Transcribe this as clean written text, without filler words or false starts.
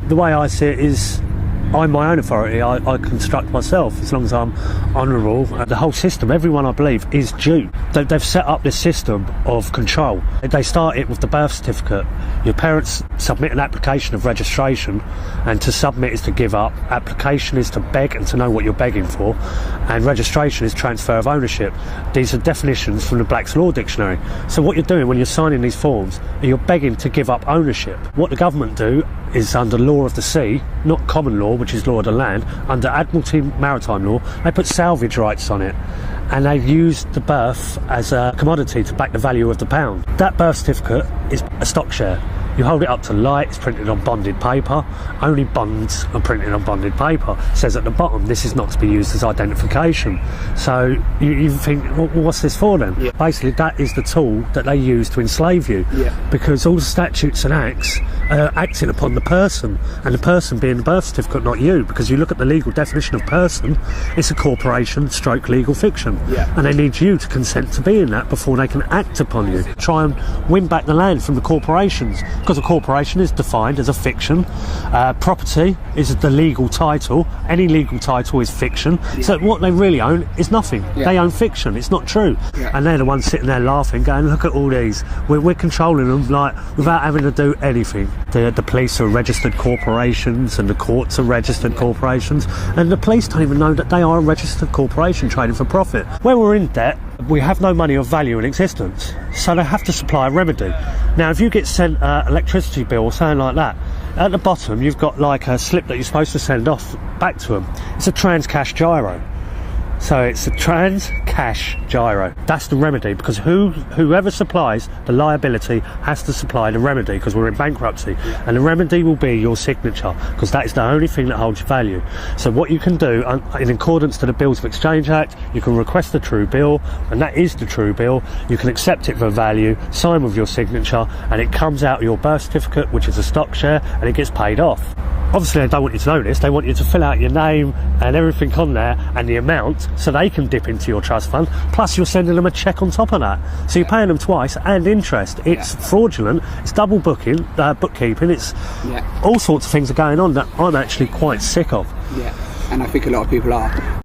The way I see it is, I'm my own authority. I construct myself as long as I'm honourable. The whole system, everyone I believe, is due. They've set up this system of control. They start it with the birth certificate. Your parents submit an application of registration, and to submit is to give up. Application is to beg and to know what you're begging for, and registration is transfer of ownership. These are definitions from the Black's Law Dictionary. So what you're doing when you're signing these forms, you're begging to give up ownership. What the government do is, under law of the sea, not common law, which is law of the land, under Admiralty maritime law, they put salvage rights on it, and they use the birth as a commodity to back the value of the pound. That birth certificate is a stock share. You hold it up to light, it's printed on bonded paper. Only bonds are printed on bonded paper. It says at the bottom, this is not to be used as identification. So you think, well, what's this for then? Yeah. Basically, that is the tool that they use to enslave you. Yeah. Because all the statutes and acts are acting upon the person, and the person being the birth certificate, not you. Because you look at the legal definition of person, it's a corporation stroke legal fiction. Yeah. And they need you to consent to be in that before they can act upon you. Try and win back the land from the corporations. Because a corporation is defined as a fiction. Property is the legal title. Any legal title is fiction. Yeah. So what they really own is nothing. Yeah. They own fiction. It's not true. Yeah. And they're the ones sitting there laughing, going, look at all these. We're controlling them like without having to do anything. The police are registered corporations, and the courts are registered corporations. And the police don't even know that they are a registered corporation trading for profit. Where we're in debt, we have no money of value in existence, so they have to supply a remedy. Now, if you get sent an electricity bill or something like that, at the bottom you've got like a slip that you're supposed to send off back to them. It's a trans-cash gyro. So it's a trans-cash gyro. That's the remedy, because whoever supplies the liability has to supply the remedy, because we're in bankruptcy. And the remedy will be your signature, because that is the only thing that holds value. So what you can do, in accordance to the Bills of Exchange Act, you can request the true bill, and that is the true bill. You can accept it for value, sign with your signature, and it comes out of your birth certificate, which is a stock share, and it gets paid off. Obviously, they don't want you to know this. They want you to fill out your name and everything on there and the amount, so they can dip into your trust fund. Plus, you're sending them a cheque on top of that. So you're paying them twice and interest. It's fraudulent. It's double bookkeeping. It's all sorts of things are going on that I'm actually quite sick of. Yeah, and I think a lot of people are.